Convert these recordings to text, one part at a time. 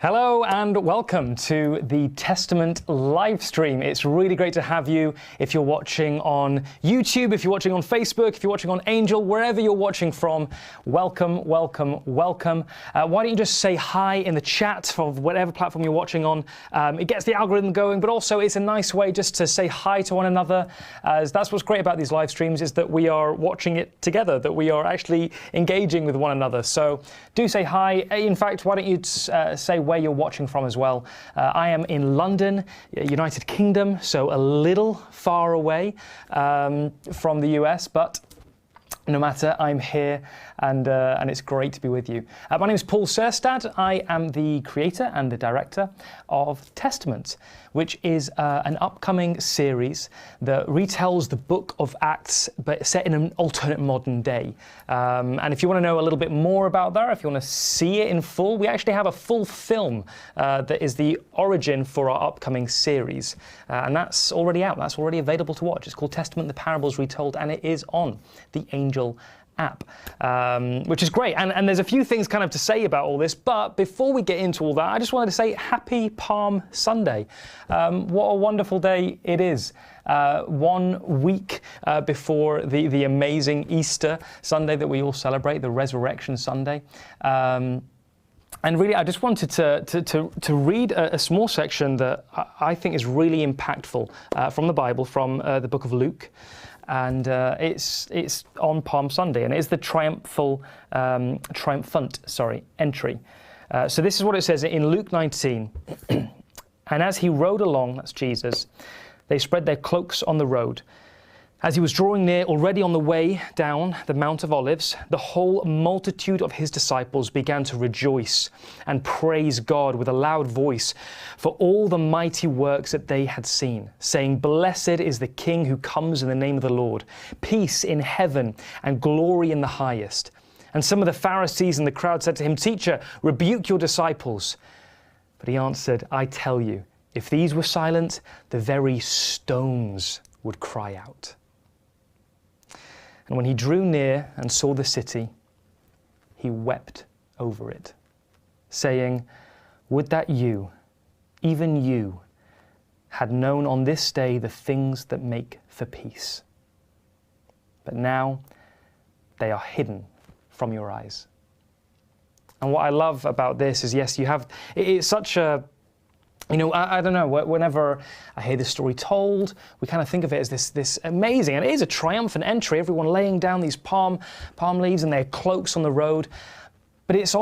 Hello and welcome to the Testament live stream. It's really great to have you. If you're watching on YouTube, if you're watching on Facebook, if you're watching on Angel, wherever you're watching from, welcome, welcome, welcome. Why don't you just say hi in the chat of whatever platform you're watching on. It gets the algorithm going, but also it's a nice way just to say hi to one another. As that's what's great about these live streams, is that we are watching it together, that we are actually engaging with one another. So do say hi. In fact, why don't you say where you're watching from as well. I am in London, United Kingdom, so a little far away from the US, but no matter, I'm here and it's great to be with you. My name is Paul Sørstad. I am the creator and the director of Testament, which is an upcoming series that retells the book of Acts, but set in an alternate modern day. And if you want to know a little bit more about that, if you want to see it in full, we actually have a full film that is the origin for our upcoming series. And that's already out. That's already available to watch. It's called Testament, the Parables Retold, and it is on the Angel app, which is great. And there's a few things kind of to say about all this, but before we get into all that, I just wanted to say happy Palm Sunday. What a wonderful day it is. 1 week before the amazing Easter Sunday that we all celebrate, the Resurrection Sunday. And really, I just wanted to read a small section that I think is really impactful from the Bible, from the book of Luke. And it's on Palm Sunday, and it's the triumphant entry. So this is what it says in Luke 19. And as he rode along, that's Jesus, they spread their cloaks on the road. As he was drawing near, already on the way down the Mount of Olives, the whole multitude of his disciples began to rejoice and praise God with a loud voice for all the mighty works that they had seen, saying, "Blessed is the King who comes in the name of the Lord, peace in heaven and glory in the highest." And some of the Pharisees in the crowd said to him, "Teacher, rebuke your disciples." But he answered, "I tell you, if these were silent, the very stones would cry out." And when he drew near and saw the city, he wept over it, saying, "Would that you, even you, had known on this day the things that make for peace. But now they are hidden from your eyes." And what I love about this is, yes, it's such a, I don't know, whenever I hear this story told, we kind of think of it as this amazing, and it is a triumphant entry, everyone laying down these palm leaves and their cloaks on the road. But it's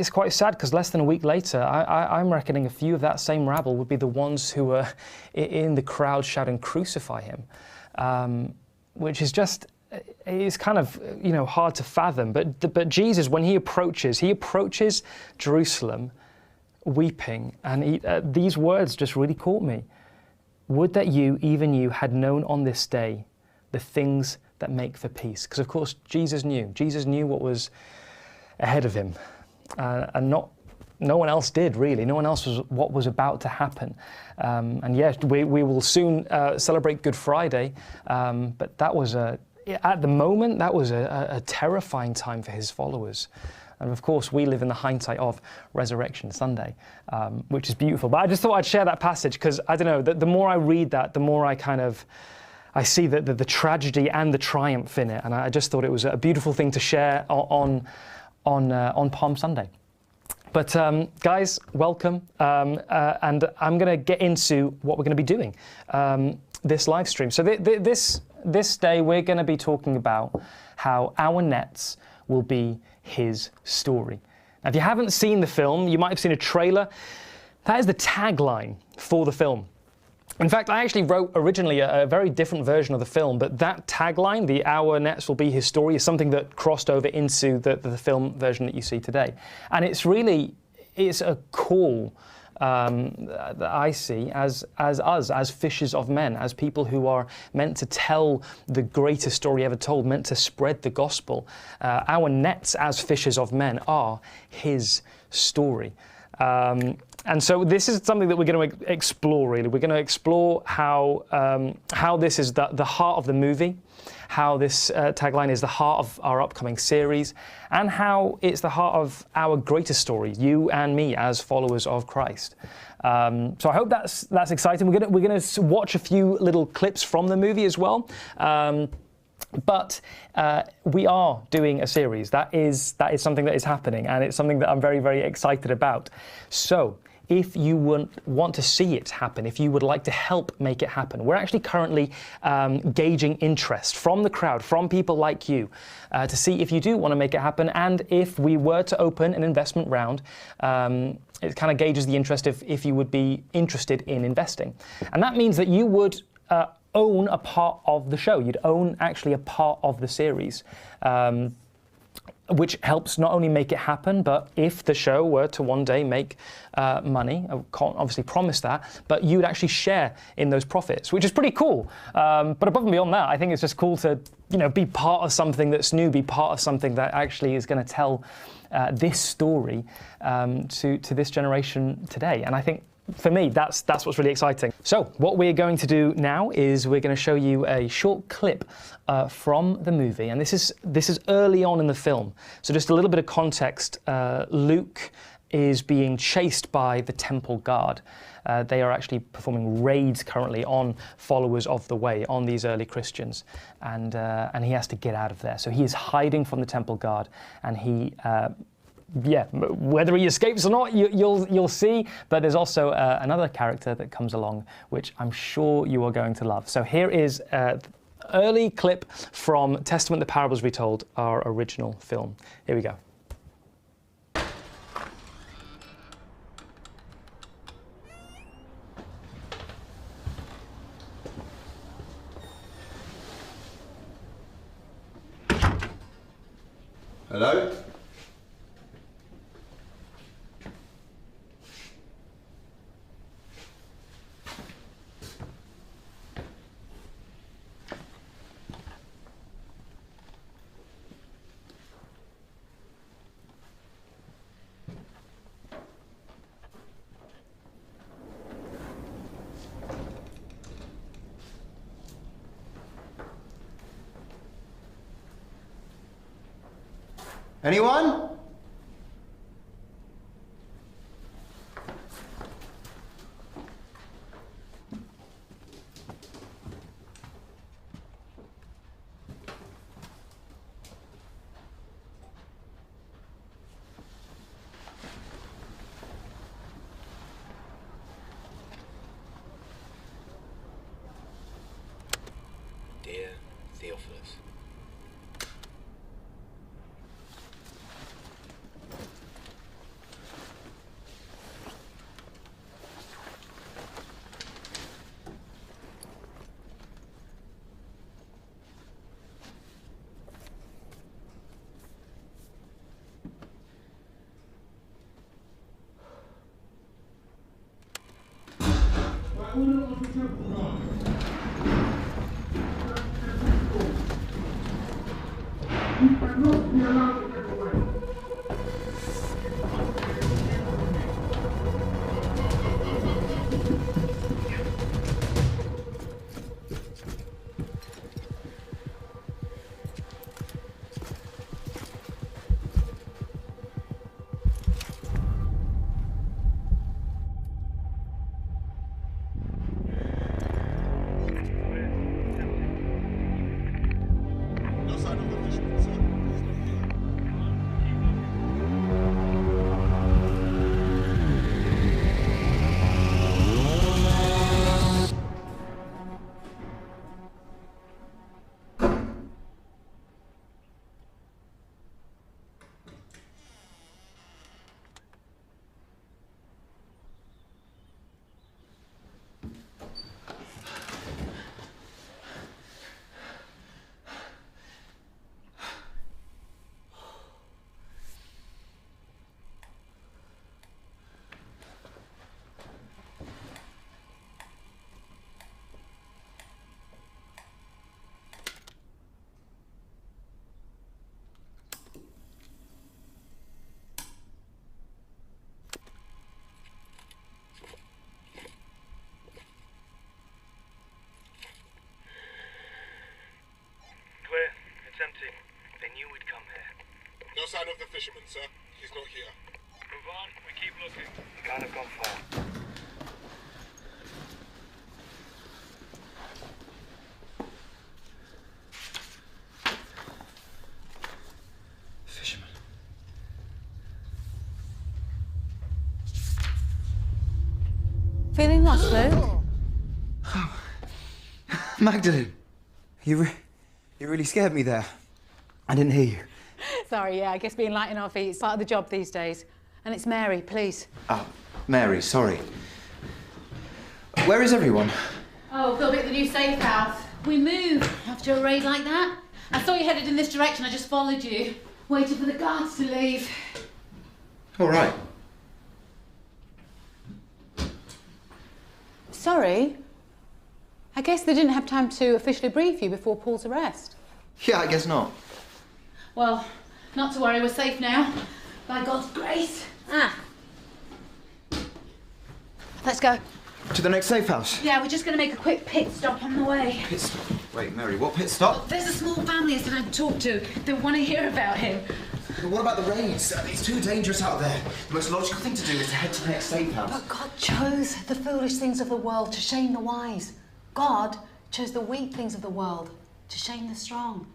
quite sad, because less than a week later, I'm reckoning a few of that same rabble would be the ones who were in the crowd shouting, "Crucify him," which is just, it's kind of, hard to fathom. But Jesus, when he approaches Jerusalem, weeping, and these words just really caught me. "Would that you, even you, had known on this day the things that make for peace." Because of course Jesus knew what was ahead of him, and no one else did, really. No one else was what was about to happen. And yes, we will soon celebrate Good Friday, but that was at the moment, that was a terrifying time for his followers. And of course, we live in the hindsight of Resurrection Sunday, which is beautiful. But I just thought I'd share that passage, because I don't know, the more I read that, the more I see the tragedy and the triumph in it. And I just thought it was a beautiful thing to share on Palm Sunday. But guys, welcome. And I'm going to get into what we're going to be doing this live stream. So this day, we're going to be talking about how our nets will be his story. Now, if you haven't seen the film, you might have seen a trailer. That is the tagline for the film. In fact, I actually wrote originally a very different version of the film, but that tagline, the "Our nets will be his story," is something that crossed over into the film version that you see today. And it's a call that I see as us, as fishers of men, as people who are meant to tell the greatest story ever told, meant to spread the gospel. Our nets as fishers of men are his story. And so this is something that we're going to explore, really. We're going to explore how this is the heart of the movie, how this tagline is the heart of our upcoming series, and how it's the heart of our greatest story, you and me as followers of Christ. So I hope that's exciting. We're going to watch a few little clips from the movie as well. But we are doing a series. That is something that is happening, and it's something that I'm very, very excited about. So if you want to see it happen, if you would like to help make it happen, we're actually currently gauging interest from the crowd, from people like you, to see if you do want to make it happen. And if we were to open an investment round, it kind of gauges the interest if you would be interested in investing. And that means that you would own a part of the show. You'd own actually a part of the series, which helps not only make it happen, but if the show were to one day make money, I can't obviously promise that, but you would actually share in those profits, which is pretty cool. But above and beyond that, I think it's just cool to be part of something that's new, be part of something that actually is going to tell this story to this generation today. And I think, for me, that's what's really exciting. So what we're going to do now is we're going to show you a short clip from the movie, and this is early on in the film. So just a little bit of context: Luke is being chased by the temple guard. They are actually performing raids currently on followers of the way, on these early Christians, and he has to get out of there. So he is hiding from the temple guard, and he. Whether he escapes or not, you'll see. But there's also another character that comes along, which I'm sure you are going to love. So here is an early clip from Testament: The Parables Retold, our original film. Here we go. Hello? Anyone? Dear Theophilus, No sign of the fisherman, sir. He's not here. fisherman, sir. He's not here. Move on, we keep looking. Can't have gone far. Fisherman. Feeling lost, Luke? Magdalene, you really scared me there. I didn't hear you. Sorry, yeah, I guess being light on our feet is part of the job these days. And it's Mary, please. Oh, Mary, sorry. Where is everyone? Oh, got to be at the new safe house. We moved after a raid like that. I saw you headed in this direction, I just followed you. Waited for the guards to leave. All right. Sorry? I guess they didn't have time to officially brief you before Paul's arrest. Yeah, I guess not. Well, not to worry, we're safe now. By God's grace. Let's go. To the next safe house. Yeah, we're just going to make a quick pit stop on the way. Pit stop? Wait, Mary, what pit stop? There's a small family I said I'd talk to. They want to hear about him. But what about the raids? It's too dangerous out there. The most logical thing to do is to head to the next safe house. But God chose the foolish things of the world to shame the wise. God chose the weak things of the world to shame the strong.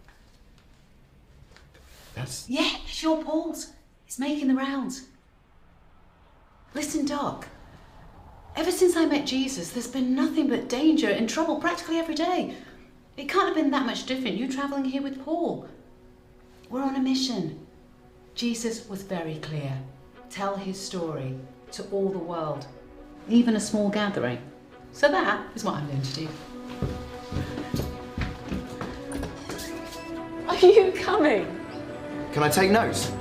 That's... Yeah, sure, Paul's. It's making the rounds. Listen, Doc. Ever since I met Jesus, there's been nothing but danger and trouble practically every day. It can't have been that much different, you travelling here with Paul. We're on a mission. Jesus was very clear. Tell his story to all the world, even a small gathering. So that is what I'm going to do. Are you coming? Can I take notes?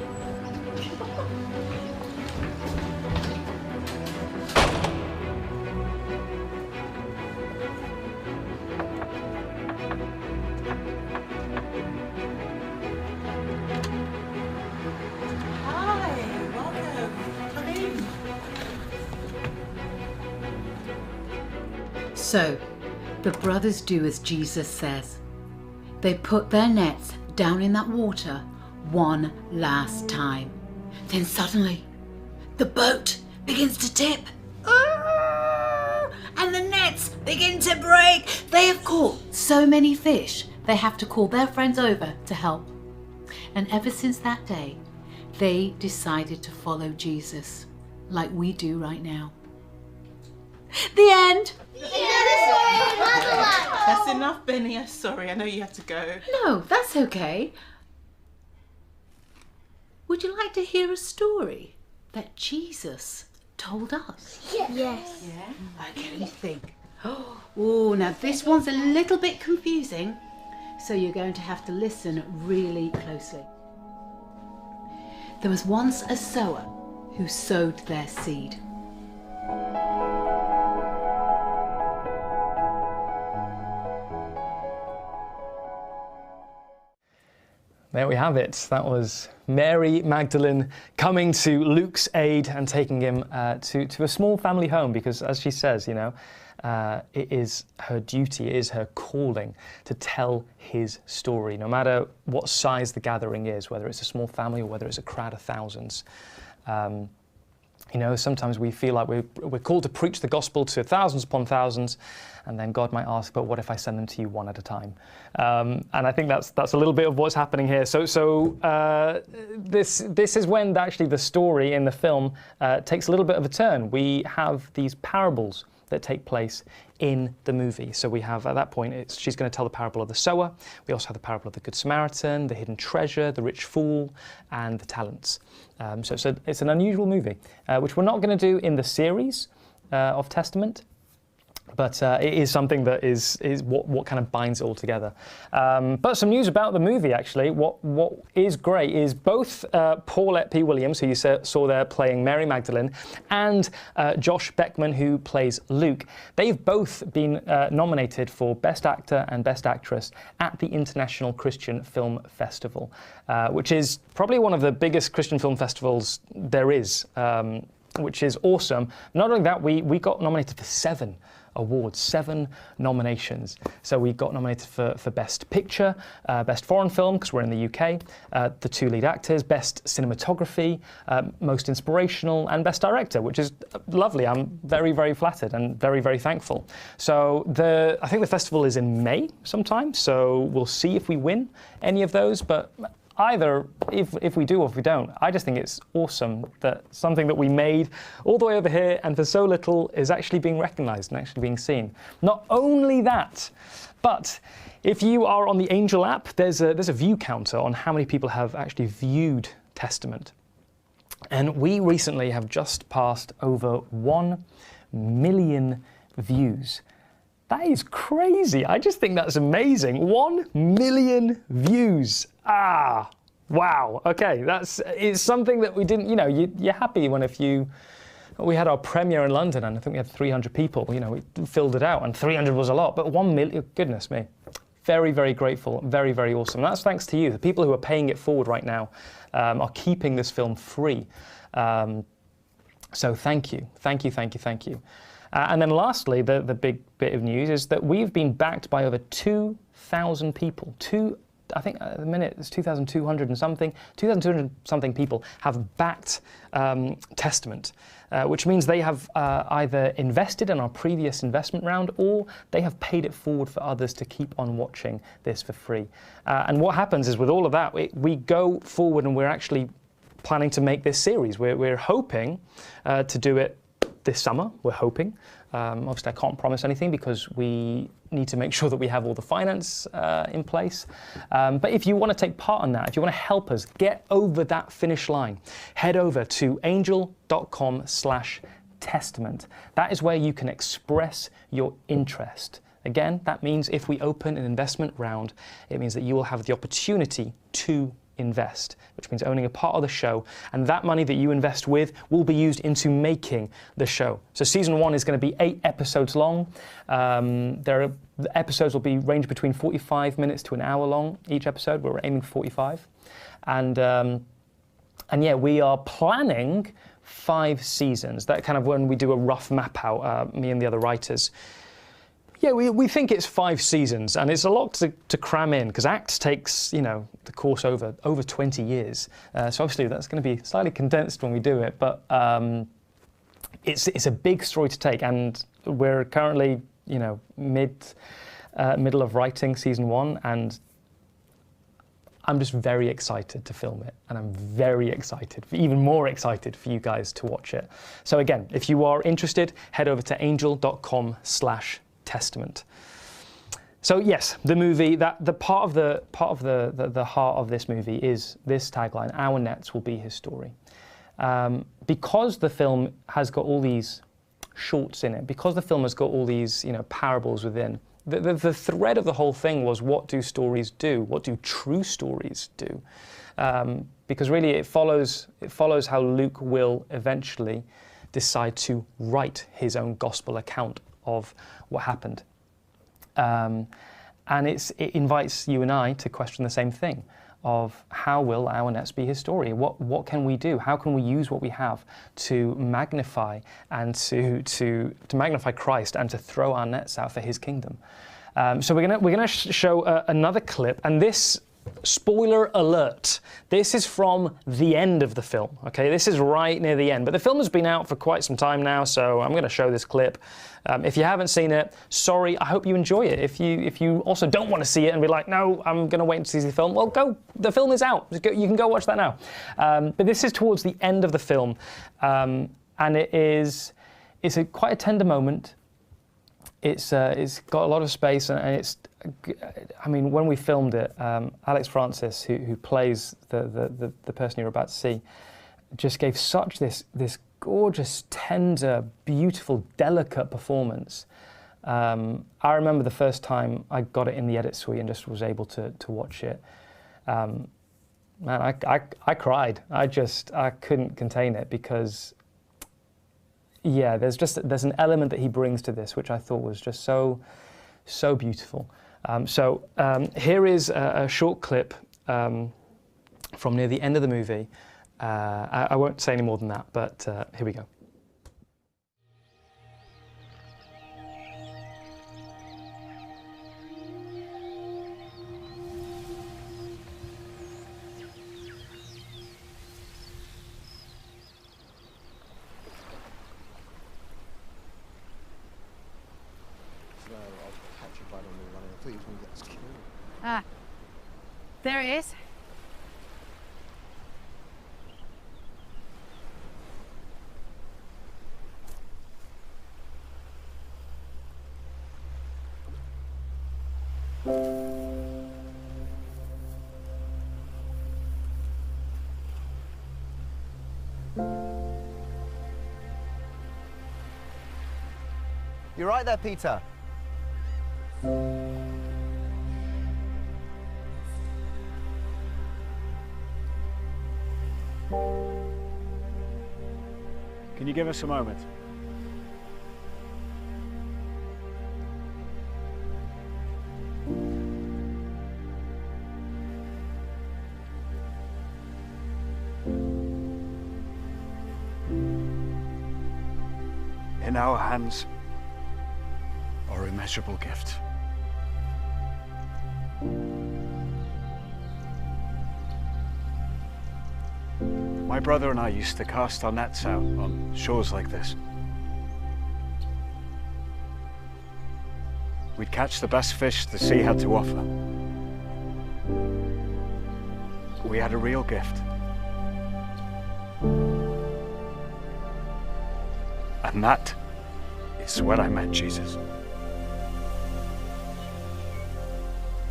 So, the brothers do as Jesus says. They put their nets down in that water one last time. Then suddenly, the boat begins to tip. And the nets begin to break. They have caught so many fish, they have to call their friends over to help. And ever since that day, they decided to follow Jesus, like we do right now. The end. That's enough, Benny. I'm sorry, I know you have to go. No, that's okay. Would you like to hear a story that Jesus told us? Yes. Yeah? Okay, let me think. Oh, now this one's a little bit confusing, so you're going to have to listen really closely. There was once a sower who sowed their seed. There we have it. That was Mary Magdalene coming to Luke's aid and taking him to a small family home because, as she says, it is her duty, it is her calling to tell his story, no matter what size the gathering is, whether it's a small family or whether it's a crowd of thousands. Sometimes we feel like we're called to preach the gospel to thousands upon thousands, and then God might ask, but what if I send them to you one at a time? And I think that's a little bit of what's happening here. So this is when actually the story in the film takes a little bit of a turn. We have these parables that take place in the movie. So we have, at that point, she's going to tell the parable of the sower. We also have the parable of the Good Samaritan, the hidden treasure, the rich fool, and the talents. So it's an unusual movie, which we're not going to do in the series of Testament, but it is something that is what kind of binds it all together. But some news about the movie, actually. What is great is both Paulette P. Williams, who you saw there playing Mary Magdalene, and Josh Beckman, who plays Luke. They've both been nominated for Best Actor and Best Actress at the International Christian Film Festival, which is probably one of the biggest Christian film festivals there is, which is awesome. Not only that, we got nominated for 7 awards, 7 nominations. So we got nominated for Best Picture, Best Foreign Film, because we're in the UK, the 2 lead actors, Best Cinematography, Most Inspirational, and Best Director, which is lovely. I'm very, very flattered and very, very thankful. So I think the festival is in May sometime, so we'll see if we win any of those, but either if we do or if we don't, I just think it's awesome that something that we made all the way over here and for so little is actually being recognised and actually being seen. Not only that, but if you are on the Angel app, there's a view counter on how many people have actually viewed Testament. And we recently have just passed over 1 million views. That is crazy. I just think that's amazing. 1 million views. Ah, wow. Okay, it's something that we didn't, you're happy when we had our premiere in London and I think we had 300 people, we filled it out and 300 was a lot, but 1 million, goodness me. Very, very grateful, very, very awesome. And that's thanks to you. The people who are paying it forward right now are keeping this film free. So thank you, thank you, thank you, thank you. And then lastly, the big bit of news is that we've been backed by over 2,000 people. I think at the minute it's 2,200 and something. 2,200 something people have backed Testament, which means they have either invested in our previous investment round or they have paid it forward for others to keep on watching this for free. And what happens is with all of that, we go forward and we're actually planning to make this series. We're hoping to do it this summer, we're hoping. Obviously, I can't promise anything because we need to make sure that we have all the finance in place. But if you want to take part in that, if you want to help us get over that finish line, head over to angel.com/testament. That is where you can express your interest. Again, that means if we open an investment round, it means that you will have the opportunity to invest, which means owning a part of the show, and that money that you invest with will be used into making the show. So season 1 is going to be 8 episodes long. The episodes will be range between 45 minutes to an hour long each episode. We're aiming for 45, and yeah, we are planning 5 seasons. That kind of when we do a rough map out, me and the other writers. Yeah, we think it's 5 seasons, and it's a lot to cram in because ACT takes, the course over 20 years. So obviously that's going to be slightly condensed when we do it, but it's a big story to take, and we're currently, middle of writing season 1, and I'm just very excited to film it, and I'm very excited, even more excited for you guys to watch it. So again, if you are interested, head over to angel.com/testament. So yes, the movie, the part of the heart of this movie is this tagline: "Our nets will be his story." Because the film has got all these shorts in it, because the film has got all these parables within. The thread of the whole thing was, what do stories do? What do true stories do? Because really, it follows how Luke will eventually decide to write his own gospel account of what happened. And it invites you and I to question the same thing of how will our nets be his story? What can we do? How can we use what we have to magnify and to magnify Christ and to throw our nets out for his kingdom? So we're gonna show another clip, and this, spoiler alert, this is from the end of the film, okay? This is right near the end, but the film has been out for quite some time now, so I'm gonna show this clip. If you haven't seen it, sorry, I hope you enjoy it. If you also don't want to see it and be like, no, I'm gonna wait to see the film, well, go, the film is out. You can go watch that now. But this is towards the end of the film, and it's quite a tender moment. It's got a lot of space, and it's, I mean, when we filmed it, Alex Francis, who plays the person you're about to see, just gave such this gorgeous, tender, beautiful, delicate performance. I remember the first time I got it in the edit suite and just was able to watch it. Man, I cried. I couldn't contain it because, yeah, there's an element that he brings to this which I thought was just so beautiful. Here is a short clip from near the end of the movie. I won't say any more than that, but here we go. Ah, there it is. You're right there, Peter. Can you give us a moment? In our hands, our immeasurable gift. My brother and I used to cast our nets out on shores like this. We'd catch the best fish the sea had to offer. We had a real gift. And that is when I met Jesus.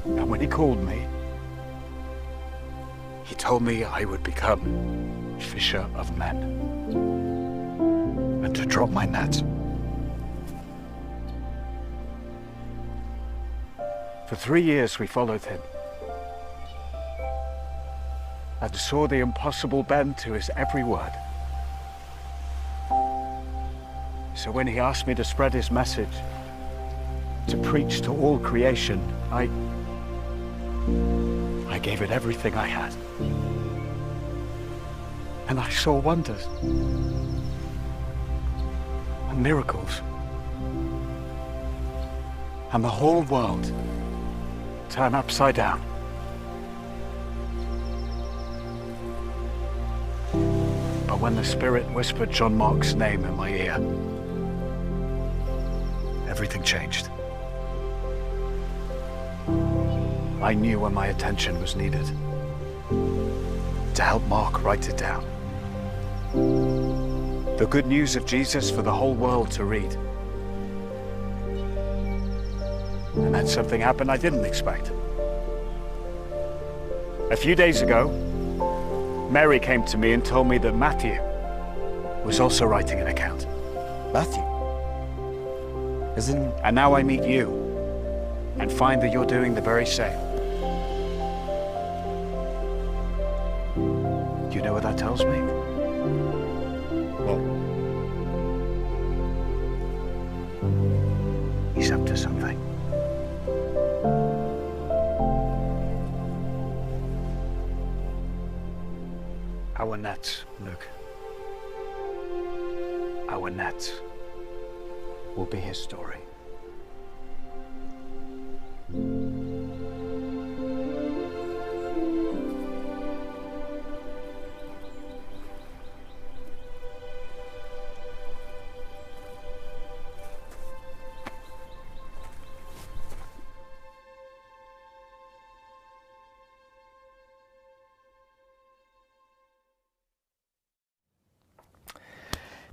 And when he called me, he told me I would become fisher of men and to drop my net. For 3 years we followed him and saw the impossible bend to his every word. So when he asked me to spread his message, to preach to all creation, I gave it everything I had. And I saw wonders and miracles. And the whole world turn upside down. But when the Spirit whispered John Mark's name in my ear, everything changed. I knew when my attention was needed to help Mark write it down. The good news of Jesus for the whole world to read. And then something happened I didn't expect. A few days ago, Mary came to me and told me that Matthew was also writing an account. Matthew? Isn't... And now I meet you and find that you're doing the very same. You know what that tells me? Well, He's up to something. Our nets, Luke. Our nets will be his story.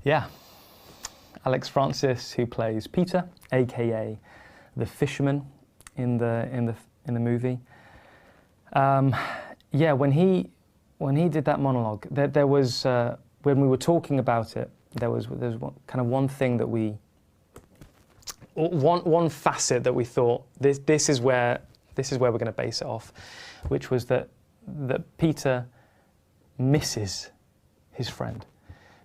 Yeah, Alex Francis, who plays Peter, aka the fisherman in the movie. Yeah, when he did that monologue, there was when we were talking about it, there's one thing that one facet that we thought this is where we're going to base it off, which was that Peter misses his friend.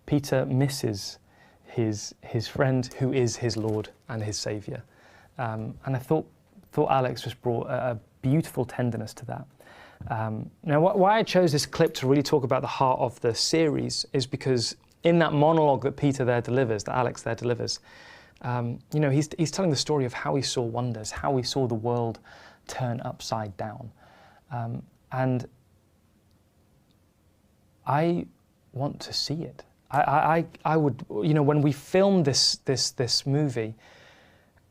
Peter misses his friend who is his Lord and his Saviour. And I thought Alex just brought a beautiful tenderness to that. Now, why I chose this clip to really talk about the heart of the series is because in that monologue that Peter there delivers, that Alex there delivers, he's telling the story of how he saw wonders, how he saw the world turn upside down. And I want to see it. I would, when we filmed this movie,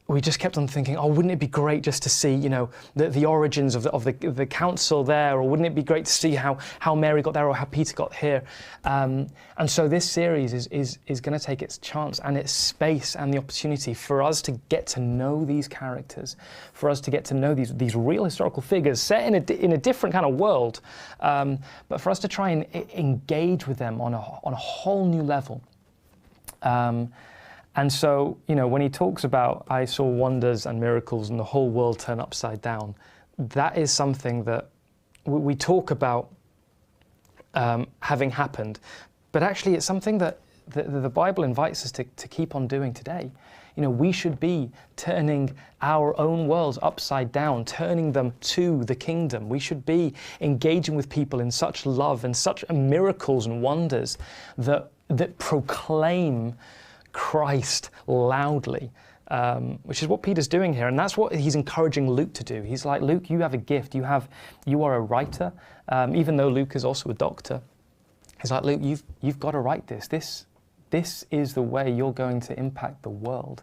we just kept on thinking, oh, wouldn't it be great just to see, you know, the origins of the council there, or wouldn't it be great to see how Mary got there or how Peter got here? And so this series is going to take its chance and its space and the opportunity for us to get to know these characters, for us to get to know these real historical figures set in a different kind of world, but for us to try and engage with them on a whole new level. And so, you know, when he talks about, I saw wonders and miracles and the whole world turn upside down, that is something that we talk about having happened, but actually it's something that the Bible invites us to keep on doing today. You know, we should be turning our own worlds upside down, turning them to the kingdom. We should be engaging with people in such love and such miracles and wonders that proclaim Christ loudly, which is what Peter's doing here, and that's what he's encouraging Luke to do. He's like, Luke, you have a gift. You are a writer, even though Luke is also a doctor. He's like, Luke, you've got to write this. This is the way you're going to impact the world.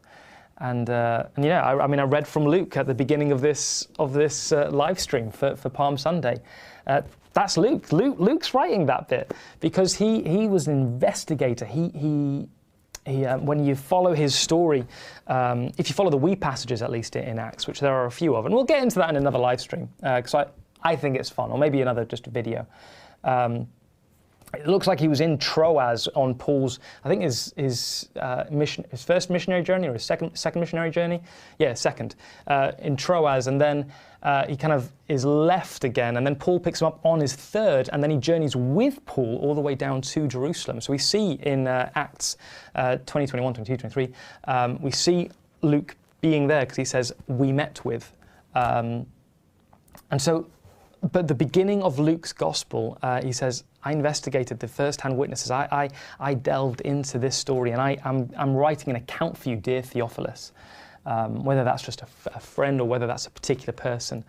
And yeah, I mean, I read from Luke at the beginning of this live stream for Palm Sunday. That's Luke. Luke's writing that bit because he was an investigator. He when you follow his story, if you follow the wee passages, at least in Acts, which there are a few of, and we'll get into that in another live stream, because I think it's fun, or maybe another just a video. It looks like he was in Troas on Paul's, I think his first missionary journey, or his second missionary journey? Yeah, second, in Troas, and then he kind of is left again, and then Paul picks him up on his third, and then he journeys with Paul all the way down to Jerusalem. So we see in Acts 20, 21, 22, 23, we see Luke being there because he says, we met with. And so, but the beginning of Luke's gospel, he says, I investigated the first-hand witnesses. I delved into this story, and I'm writing an account for you, dear Theophilus. Whether that's just a friend or whether that's a particular person.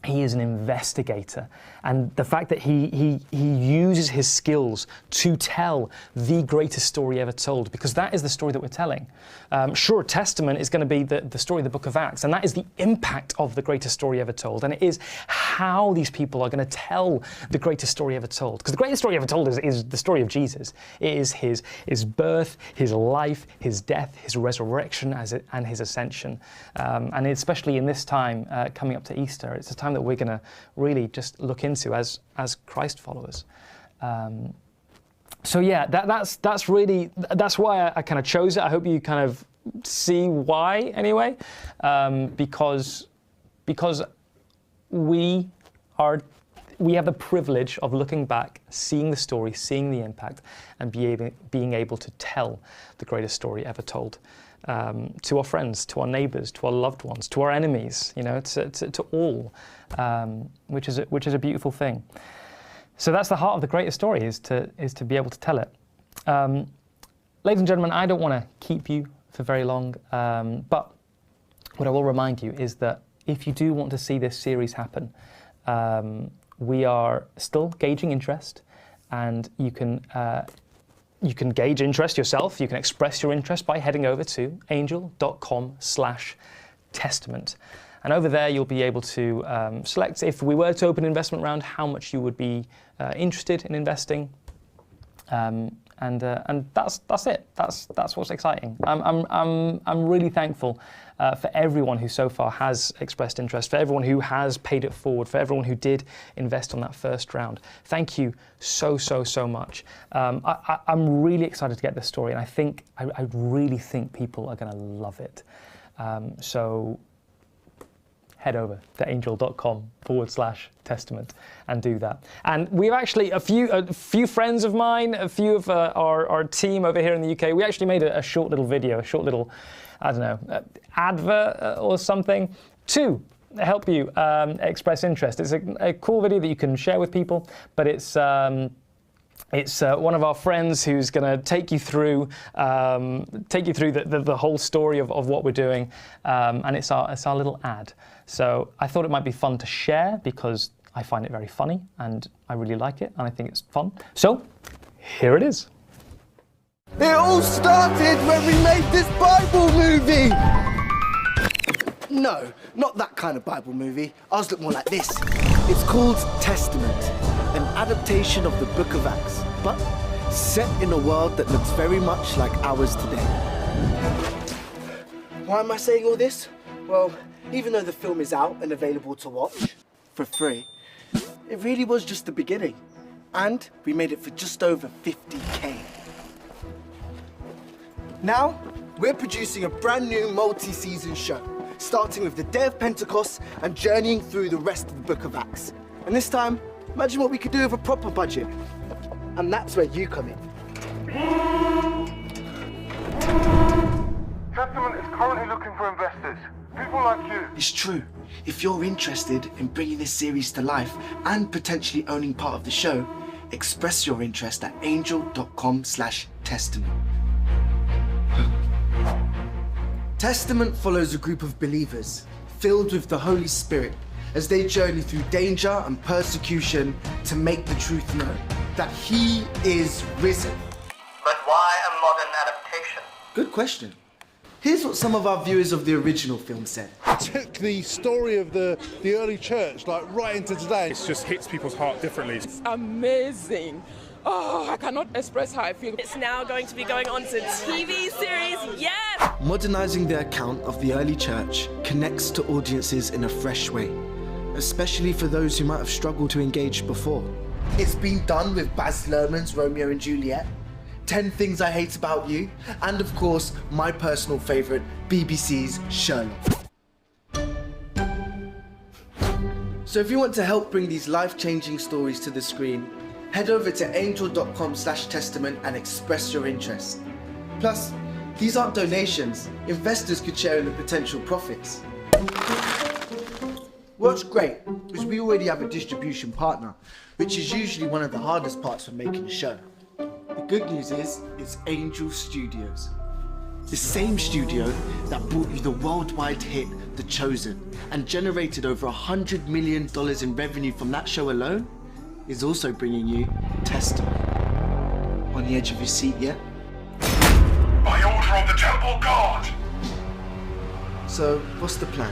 He is an investigator, and the fact that he uses his skills to tell the greatest story ever told, because that is the story that we're telling. Sure, Testament is going to be the story of the book of Acts, and that is the impact of the greatest story ever told, and it is how these people are going to tell the greatest story ever told, because the greatest story ever told is the story of Jesus. It is his birth, his life, his death, his resurrection, and his ascension, and especially in this time coming up to Easter, it's a time that we're going to really just look into as Christ followers. So yeah, that's why I kind of chose it. I hope you kind of see why anyway, because we have the privilege of looking back, seeing the story, seeing the impact, and being able to tell the greatest story ever told. To our friends, to our neighbours, to our loved ones, to our enemies, you know, to all, which is a beautiful thing. So that's the heart of the greatest story, is to be able to tell it. Ladies and gentlemen, I don't want to keep you for very long, but what I will remind you is that if you do want to see this series happen, we are still gauging interest, and you can gauge interest yourself. You can express your interest by heading over to angel.com/testament. And over there, you'll be able to select, if we were to open an investment round, how much you would be interested in investing. And that's it. That's what's exciting. I'm really thankful for everyone who so far has expressed interest, for everyone who has paid it forward, for everyone who did invest on that first round. Thank you so much. I'm really excited to get this story, and I really think people are going to love it. So head over to angel.com/testament and do that. And we've actually, a few friends of mine, a few of our team over here in the UK, we actually made a short little video, I don't know, advert or something to help you express interest. It's a cool video that you can share with people, but it's one of our friends who's going to take you through the whole story of what we're doing, and it's our little ad. So I thought it might be fun to share because I find it very funny and I really like it and I think it's fun. So here it is. It all started when we made this Bible movie! No, not that kind of Bible movie. Ours look more like this. It's called Testament, an adaptation of the Book of Acts, but set in a world that looks very much like ours today. Why am I saying all this? Well, even though the film is out and available to watch for free, it really was just the beginning. And we made it for just over 50K. Now, we're producing a brand new multi-season show, starting with the day of Pentecost and journeying through the rest of the Book of Acts. And this time, imagine what we could do with a proper budget. And that's where you come in. Testament is currently looking for investors. People like you. It's true. If you're interested in bringing this series to life and potentially owning part of the show, express your interest at angel.com/testament. Testament follows a group of believers filled with the Holy Spirit as they journey through danger and persecution to make the truth known, that He is risen. But why a modern adaptation? Good question. Here's what some of our viewers of the original film said. Took the story of the early church right into today. It just hits people's heart differently. It's amazing. Oh, I cannot express how I feel. It's now going to be going on to TV series, yes! Modernizing the account of the early church connects to audiences in a fresh way, especially for those who might have struggled to engage before. It's been done with Baz Luhrmann's Romeo and Juliet, 10 Things I Hate About You, and of course, my personal favorite, BBC's Sherlock. So if you want to help bring these life-changing stories to the screen, head over to angel.com/testament and express your interest. Plus, these aren't donations. Investors could share in the potential profits. What's great is we already have a distribution partner, which is usually one of the hardest parts of making a show. The good news is, it's Angel Studios. The same studio that brought you the worldwide hit, The Chosen, and generated over $100 million in revenue from that show alone, is also bringing you Testament. On the edge of your seat yet? By order of the temple guard! So, what's the plan?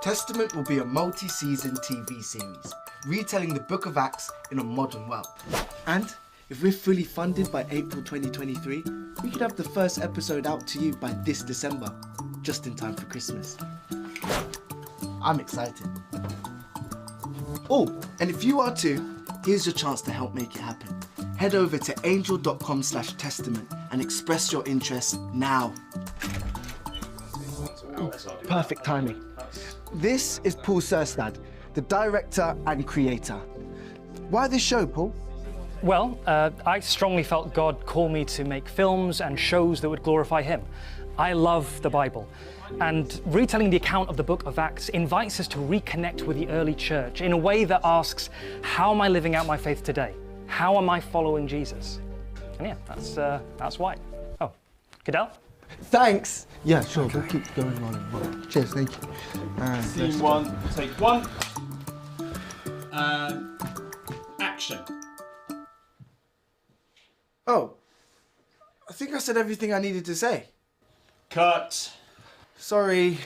Testament will be a multi-season TV series, retelling the Book of Acts in a modern world. And if we're fully funded by April 2023, we could have the first episode out to you by this December, just in time for Christmas. I'm excited. Oh, and if you are too, here's your chance to help make it happen. Head over to angel.com/testament and express your interest now. Perfect timing. This is Paul Sørstad, the director and creator. Why this show, Paul? Well, I strongly felt God called me to make films and shows that would glorify Him. I love the Bible, and retelling the account of the Book of Acts invites us to reconnect with the early church in a way that asks, how am I living out my faith today? How am I following Jesus? And yeah, that's why. Oh, Cadell? Thanks. Yeah, sure. Okay. We'll keep going on. Cheers, thank you. Scene one, take one. Action. Oh, I think I said everything I needed to say. Cut. Sorry.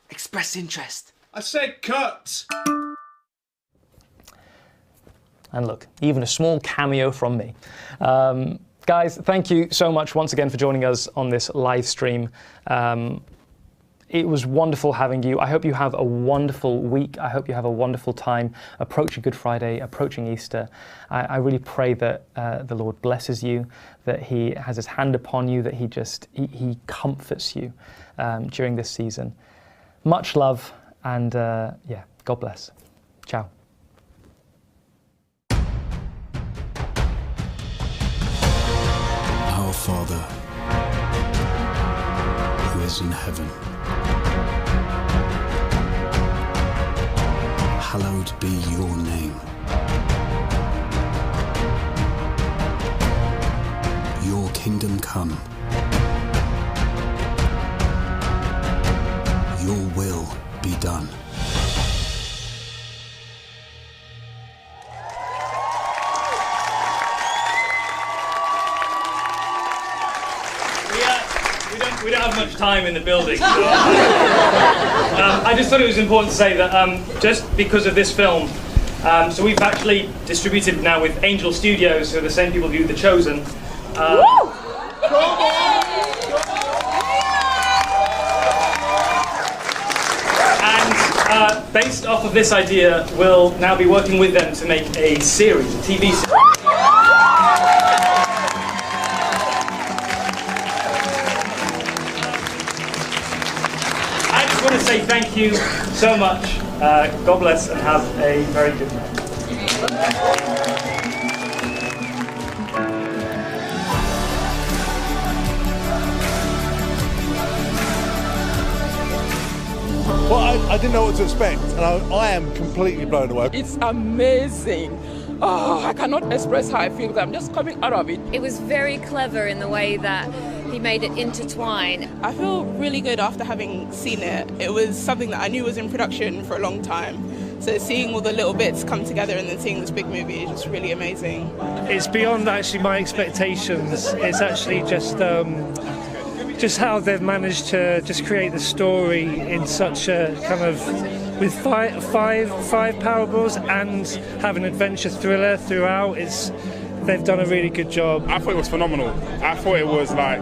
Express interest. I said cut. And look, even a small cameo from me. Guys, thank you so much once again for joining us on this live stream. It was wonderful having you. I hope you have a wonderful week. I hope you have a wonderful time approaching Good Friday, approaching Easter. I really pray that the Lord blesses you, that He has His hand upon you, that He comforts you during this season. Much love, and yeah, God bless. Ciao. Our Father, who is in heaven, hallowed be your name. Your kingdom come. Your will be done. We don't have much time in the building. So, I just thought it was important to say that just because of this film, so we've actually distributed now with Angel Studios, who are the same people who do The Chosen. And based off of this idea, we'll now be working with them to make a series, a TV series. I just want to say thank you so much. God bless and have a very good night. Well, I didn't know what to expect, and I am completely blown away. It's amazing. Oh, I cannot express how I feel. I'm just coming out of it. It was very clever in the way that he made it intertwine. I feel really good after having seen it. It was something that I knew was in production for a long time. So seeing all the little bits come together and then seeing this big movie is just really amazing. It's beyond actually my expectations. It's actually just how they've managed to just create the story in such a kind of with five parables and have an adventure thriller throughout. They've done a really good job. I thought it was phenomenal. I thought it was like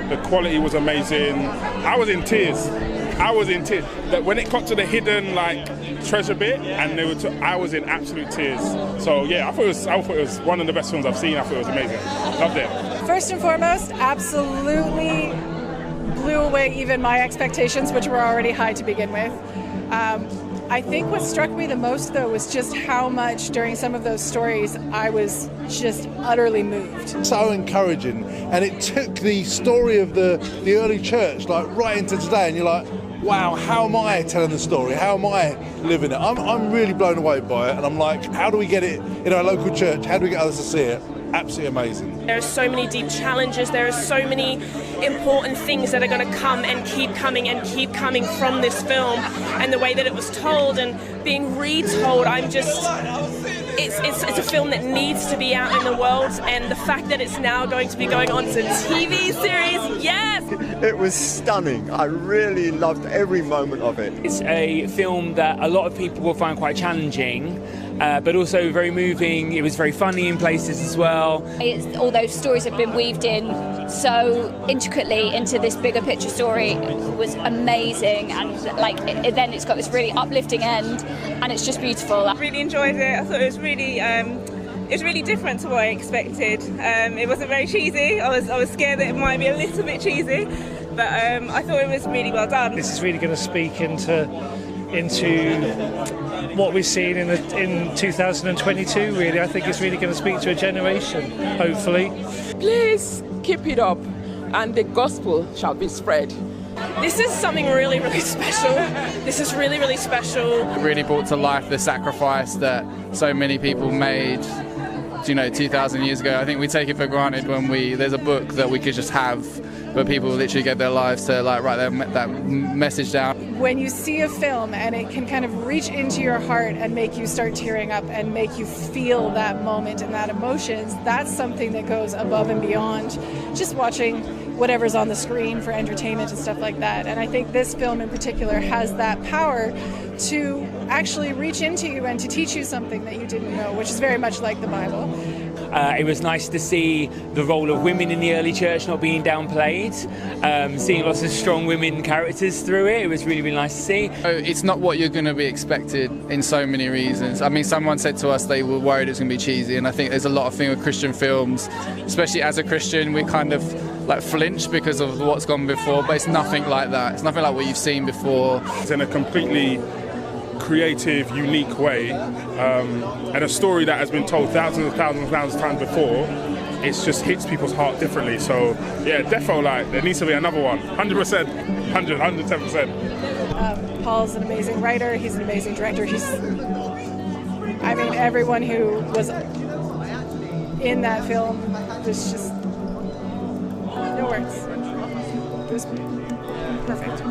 the quality was amazing. I was in tears. That when it got to the hidden like treasure bit, and I was in absolute tears. So yeah, I thought it was one of the best films I've seen. I thought it was amazing. Loved it. First and foremost, absolutely blew away even my expectations, which were already high to begin with. I think what struck me the most, though, was just how much during some of those stories I was just utterly moved. So encouraging, and it took the story of the early church like right into today, and you're like, wow, how am I telling the story? How am I living it? I'm really blown away by it, and I'm like, how do we get it in our local church? How do we get others to see it? Absolutely amazing. There are so many deep challenges, there are so many important things that are going to come and keep coming from this film, and the way that it was told and being retold, it's a film that needs to be out in the world, and the fact that it's now going to be going on to TV series, yes! It was stunning. I really loved every moment of it. It's a film that a lot of people will find quite challenging, but also very moving. It was very funny in places as well. All those stories have been weaved in so intricately into this bigger picture story. It was amazing, and then it's got this really uplifting end, and it's just beautiful. I really enjoyed it. I thought it was really different to what I expected. It wasn't very cheesy. I was scared that it might be a little bit cheesy, but I thought it was really well done. This is really going to speak into what we're seeing in 2022, really. I think it's really going to speak to a generation, hopefully. Please keep it up, and the gospel shall be spread. This is something really, really special. This is really, really special. It really brought to life the sacrifice that so many people made, 2,000 years ago. I think we take it for granted when there's a book that we could just have, but people literally get their lives to write that message down. When you see a film and it can kind of reach into your heart and make you start tearing up and make you feel that moment and that emotions, that's something that goes above and beyond just watching whatever's on the screen for entertainment and stuff like that. And I think this film in particular has that power to actually reach into you and to teach you something that you didn't know, which is very much like the Bible. It was nice to see the role of women in the early church not being downplayed, seeing lots of strong women characters through it. It was really, really nice to see. It's not what you're going to be expected in so many reasons. I mean, someone said to us they were worried it was going to be cheesy, and I think there's a lot of things with Christian films, especially as a Christian, we kind of flinch because of what's gone before, but it's nothing like that. It's nothing like what you've seen before. It's in a completely creative, unique way, and a story that has been told thousands of times before. It just hits people's heart differently. So yeah, defo, there needs to be another one. 100%, 110%. Paul's an amazing writer. He's an amazing director. Everyone who was in that film was just no words. It was perfect.